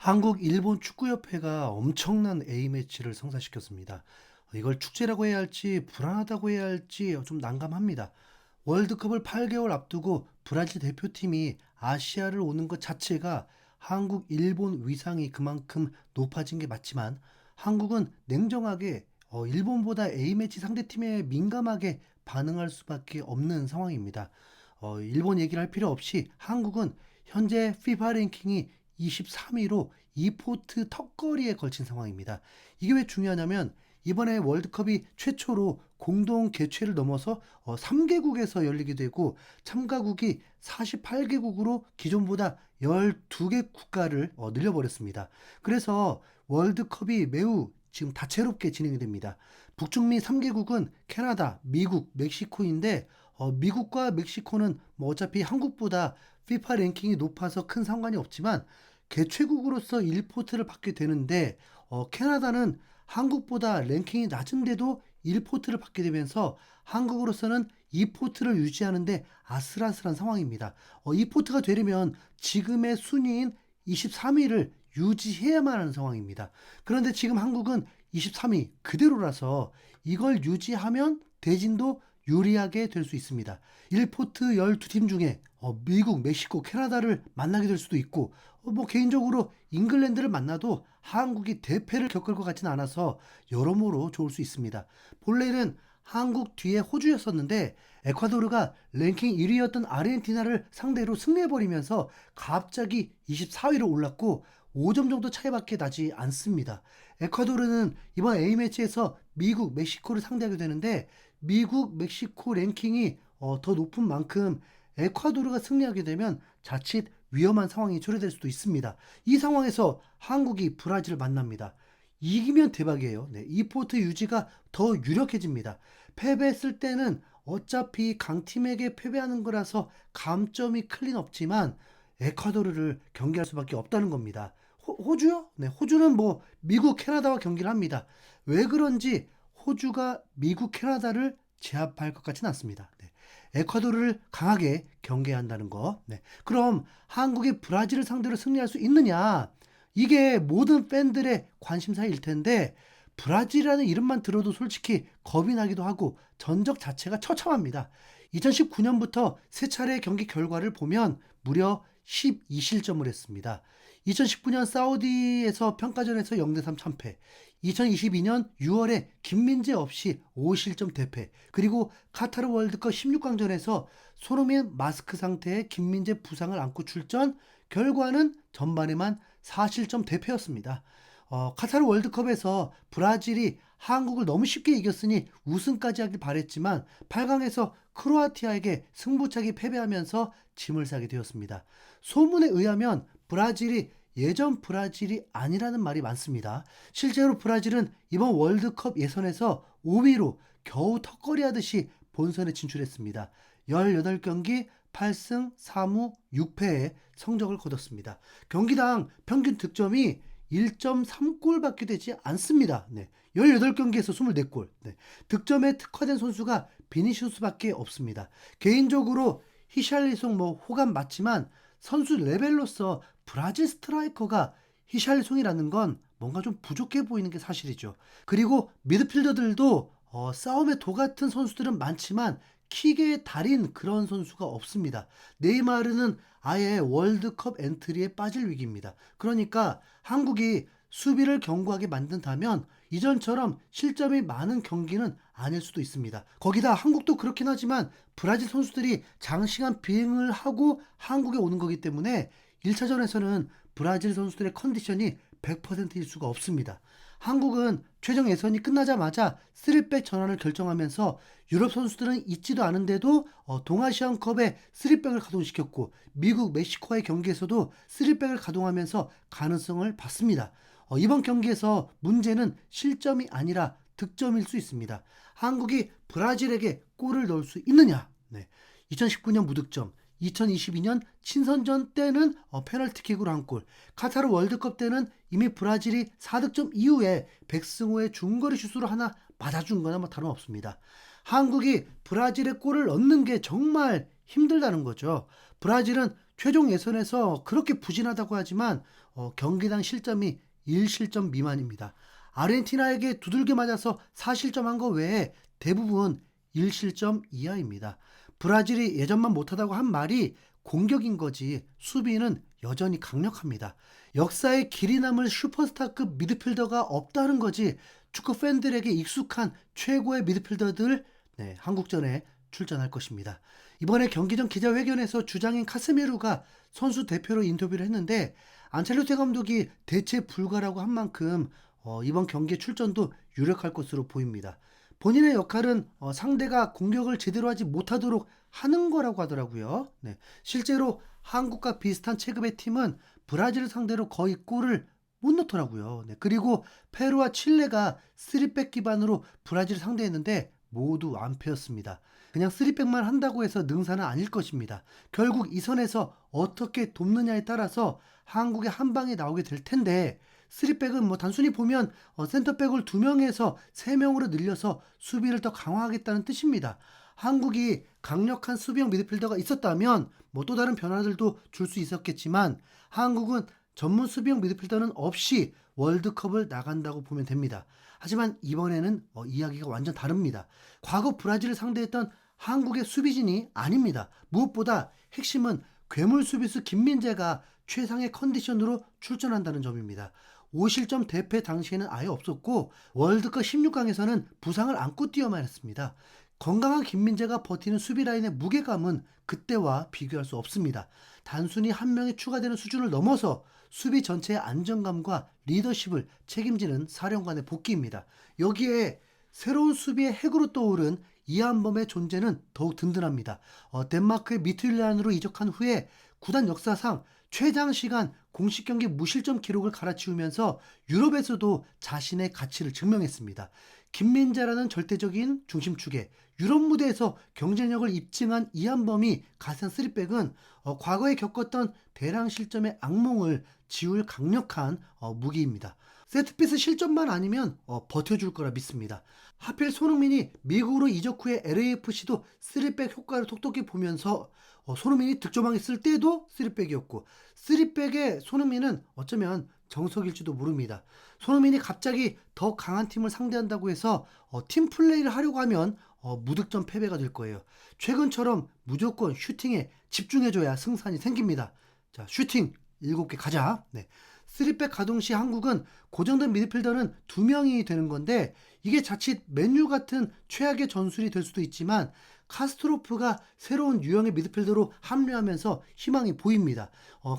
한국 일본 축구협회가 엄청난 A매치를 성사시켰습니다. 이걸 축제라고 해야 할지 불안하다고 해야 할지 좀 난감합니다. 월드컵을 8개월 앞두고 브라질 대표팀이 아시아를 오는 것 자체가 한국, 일본 위상이 그만큼 높아진 게 맞지만 한국은 냉정하게 일본보다 A매치 상대팀에 민감하게 반응할 수밖에 없는 상황입니다. 일본 얘기를 할 필요 없이 한국은 현재 FIFA 랭킹이 23위로 2포트 턱걸이에 걸친 상황입니다. 이게 왜 중요하냐면 이번에 월드컵이 최초로 공동 개최를 넘어서 3개국에서 열리게 되고 참가국이 48개국으로 기존보다 12개 국가를 늘려버렸습니다. 그래서 월드컵이 매우 지금 다채롭게 진행이 됩니다. 북중미 3개국은 캐나다, 미국, 멕시코인데 미국과 멕시코는 뭐 어차피 한국보다 FIFA 랭킹이 높아서 큰 상관이 없지만 개최국으로서 1포트를 받게 되는데 캐나다는 한국보다 랭킹이 낮은데도 1포트를 받게 되면서 한국으로서는 2포트를 유지하는데 아슬아슬한 상황입니다. 2포트가 되려면 지금의 순위인 23위를 유지해야만 하는 상황입니다. 그런데 지금 한국은 23위 그대로라서 이걸 유지하면 대진도 유리하게 될 수 있습니다. 1포트 12팀 중에 미국, 멕시코, 캐나다를 만나게 될 수도 있고 뭐 개인적으로 잉글랜드를 만나도 한국이 대패를 겪을 것 같지는 않아서 여러모로 좋을 수 있습니다. 본래는 한국 뒤에 호주였었는데 에콰도르가 랭킹 1위였던 아르헨티나를 상대로 승리해버리면서 갑자기 24위로 올랐고 5점 정도 차이밖에 나지 않습니다. 에콰도르는 이번 A매치에서 미국, 멕시코를 상대하게 되는데 미국, 멕시코 랭킹이 더 높은 만큼 에콰도르가 승리하게 되면 자칫 위험한 상황이 초래될 수도 있습니다. 이 상황에서 한국이 브라질을 만납니다. 이기면 대박이에요. 네, 이 포트 유지가 더 유력해집니다. 패배했을 때는 어차피 강팀에게 패배하는 거라서 감점이 클린 없지만 에콰도르를 경기할 수밖에 없다는 겁니다. 호주요? 네, 호주는 뭐 미국, 캐나다와 경기를 합니다. 왜 그런지 호주가 미국, 캐나다를 제압할 것 같지는 않습니다. 네. 에콰도르를 강하게 경계한다는 거. 네. 그럼 한국이 브라질을 상대로 승리할 수 있느냐? 이게 모든 팬들의 관심사일 텐데 브라질이라는 이름만 들어도 솔직히 겁이 나기도 하고 전적 자체가 처참합니다. 2019년부터 세 차례 경기 결과를 보면 무려 12실점을 했습니다. 2019년 사우디에서 평가전에서 0대3 참패, 2022년 6월에 김민재 없이 5실점 대패, 그리고 카타르 월드컵 16강전에서 손흥민 마스크 상태의 김민재 부상을 안고 출전, 결과는 전반에만 4실점 대패였습니다. 카타르 월드컵에서 브라질이 한국을 너무 쉽게 이겼으니 우승까지 하길 바랬지만 8강에서 크로아티아에게 승부차기 패배하면서 짐을 싸게 되었습니다. 소문에 의하면 브라질이 예전 브라질이 아니라는 말이 많습니다. 실제로 브라질은 이번 월드컵 예선에서 5위로 겨우 턱걸이 하듯이 본선에 진출했습니다. 18경기 8승 3무 6패의 성적을 거뒀습니다. 경기당 평균 득점이 1.3골밖에 되지 않습니다. 네. 18경기에서 24골. 네. 득점에 특화된 선수가 비니시우스밖에 없습니다. 개인적으로 히샬리송 호감 맞지만 선수 레벨로서 브라질 스트라이커가 히샬리송이라는 건 뭔가 좀 부족해 보이는 게 사실이죠. 그리고 미드필더들도 싸움의 도 같은 선수들은 많지만 킥의 달인 그런 선수가 없습니다. 네이마르는 아예 월드컵 엔트리에 빠질 위기입니다. 그러니까 한국이 수비를 견고하게 만든다면 이전처럼 실점이 많은 경기는 아닐 수도 있습니다. 거기다 한국도 그렇긴 하지만 브라질 선수들이 장시간 비행을 하고 한국에 오는 거기 때문에 1차전에서는 브라질 선수들의 컨디션이 100%일 수가 없습니다. 한국은 최종 예선이 끝나자마자 3백 전환을 결정하면서 유럽 선수들은 있지도 않은데도 동아시안컵에 3백을 가동시켰고 미국, 멕시코와의 경기에서도 3백을 가동하면서 가능성을 봤습니다. 이번 경기에서 문제는 실점이 아니라 득점일 수 있습니다. 한국이 브라질에게 골을 넣을 수 있느냐? 네. 2019년 무득점, 2022년 친선전 때는 페널티킥으로 한 골, 카타르 월드컵 때는 이미 브라질이 4득점 이후에 백승호의 중거리 슛으로 하나 맞아준 거나 다름없습니다. 한국이 브라질에 골을 넣는 게 정말 힘들다는 거죠. 브라질은 최종 예선에서 그렇게 부진하다고 하지만 경기당 실점이 1실점 미만입니다. 아르헨티나에게 두들겨 맞아서 4실점한 거 외에 대부분 1실점 이하입니다. 브라질이 예전만 못하다고 한 말이 공격인 거지 수비는 여전히 강력합니다. 역사에 길이 남을 슈퍼스타급 미드필더가 없다는 거지 축구 팬들에게 익숙한 최고의 미드필더들 한국전에 출전할 것입니다. 이번에 경기 전 기자회견에서 주장인 카스미루가 선수 대표로 인터뷰를 했는데 안첼로티 감독이 대체 불가라고 한 만큼 이번 경기에 출전도 유력할 것으로 보입니다. 본인의 역할은 상대가 공격을 제대로 하지 못하도록 하는 거라고 하더라고요. 실제로 한국과 비슷한 체급의 팀은 브라질을 상대로 거의 골을 못 넣더라고요. 그리고 페루와 칠레가 3백 기반으로 브라질을 상대했는데 모두 안패였습니다. 그냥 3백만 한다고 해서 능사는 아닐 것입니다. 결국 이 선에서 어떻게 돕느냐에 따라서 한국의 한 방이 나오게 될 텐데 3백은 뭐 단순히 보면 센터백을 2명에서 3명으로 늘려서 수비를 더 강화하겠다는 뜻입니다. 한국이 강력한 수비형 미드필더가 있었다면 뭐 또 다른 변화들도 줄 수 있었겠지만 한국은 전문 수비형 미드필더는 없이 월드컵을 나간다고 보면 됩니다. 하지만 이번에는 이야기가 완전 다릅니다. 과거 브라질을 상대했던 한국의 수비진이 아닙니다. 무엇보다 핵심은 괴물 수비수 김민재가 최상의 컨디션으로 출전한다는 점입니다. 5실점 대패 당시에는 아예 없었고 월드컵 16강에서는 부상을 안고 뛰어만 했습니다. 건강한 김민재가 버티는 수비 라인의 무게감은 그때와 비교할 수 없습니다. 단순히 한 명이 추가되는 수준을 넘어서 수비 전체의 안정감과 리더십을 책임지는 사령관의 복귀입니다. 여기에 새로운 수비의 핵으로 떠오른 이한범의 존재는 더욱 든든합니다. 덴마크의 미트윌란으로 이적한 후에 구단 역사상 최장시간 공식 경기 무실점 기록을 갈아치우면서 유럽에서도 자신의 가치를 증명했습니다. 김민재라는 절대적인 중심축에 유럽 무대에서 경쟁력을 입증한 이한범이 가세한 3백은 과거에 겪었던 대량 실점의 악몽을 지울 강력한 무기입니다. 세트피스 실점만 아니면 버텨줄 거라 믿습니다. 하필 손흥민이 미국으로 이적 후에 LAFC도 3백 효과를 톡톡히 보면서 손흥민이 득점왕에 있을 때도 3백이었고 3백의 손흥민은 어쩌면 정석일지도 모릅니다. 손흥민이 갑자기 더 강한 팀을 상대한다고 해서 팀 플레이를 하려고 하면 무득점 패배가 될 거예요. 최근처럼 무조건 슈팅에 집중해줘야 승산이 생깁니다. 자, 슈팅 7개 가자. 3백 가동 시 한국은 고정된 미드필더는 2명이 되는 건데 이게 자칫 맨유 같은 최악의 전술이 될 수도 있지만 카스트로프가 새로운 유형의 미드필더로 합류하면서 희망이 보입니다.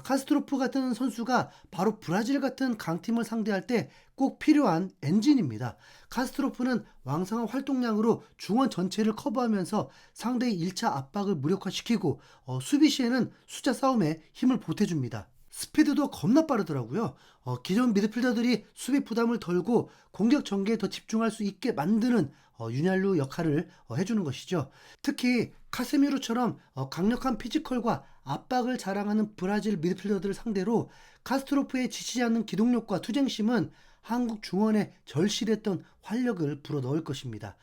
카스트로프 같은 선수가 바로 브라질 같은 강팀을 상대할 때 꼭 필요한 엔진입니다. 카스트로프는 왕성한 활동량으로 중원 전체를 커버하면서 상대의 1차 압박을 무력화시키고 수비 시에는 숫자 싸움에 힘을 보태줍니다. 스피드도 겁나 빠르더라고요. 기존 미드필더들이 수비 부담을 덜고 공격 전개에 더 집중할 수 있게 만드는 윤활유 역할을 해주는 것이죠. 특히 카세미루처럼 강력한 피지컬과 압박을 자랑하는 브라질 미드필더들을 상대로 카스트로프의 지치지 않는 기동력과 투쟁심은 한국 중원에 절실했던 활력을 불어넣을 것입니다.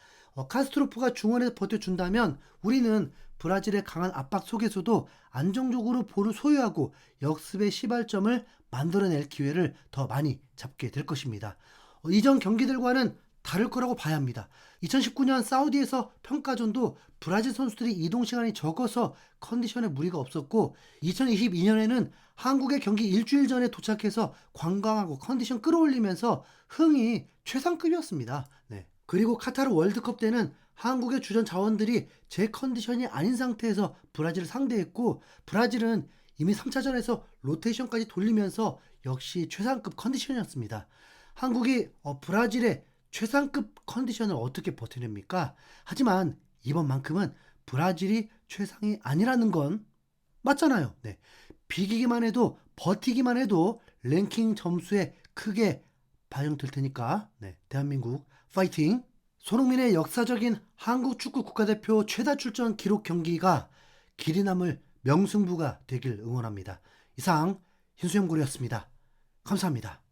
카스트로프가 중원에서 버텨준다면 우리는 브라질의 강한 압박 속에서도 안정적으로 볼을 소유하고 역습의 시발점을 만들어낼 기회를 더 많이 잡게 될 것입니다. 이전 경기들과는 다를 거라고 봐야 합니다. 2019년 사우디에서 평가전도 브라질 선수들이 이동 시간이 적어서 컨디션에 무리가 없었고 2022년에는 한국의 경기 일주일 전에 도착해서 관광하고 컨디션 끌어올리면서 흥이 최상급이었습니다. 그리고 카타르 월드컵 때는 한국의 주전 자원들이 제 컨디션이 아닌 상태에서 브라질을 상대했고 브라질은 이미 3차전에서 로테이션까지 돌리면서 역시 최상급 컨디션이었습니다. 한국이 브라질의 최상급 컨디션을 어떻게 버텨냅니까? 하지만 이번만큼은 브라질이 최상이 아니라는 건 맞잖아요. 비기기만 해도 버티기만 해도 랭킹 점수에 크게 반영될 테니까 대한민국 파이팅! 손흥민의 역사적인 한국 축구 국가대표 최다 출전 기록 경기가 길이 남을 명승부가 되길 응원합니다. 이상 흰수염고래였습니다. 감사합니다.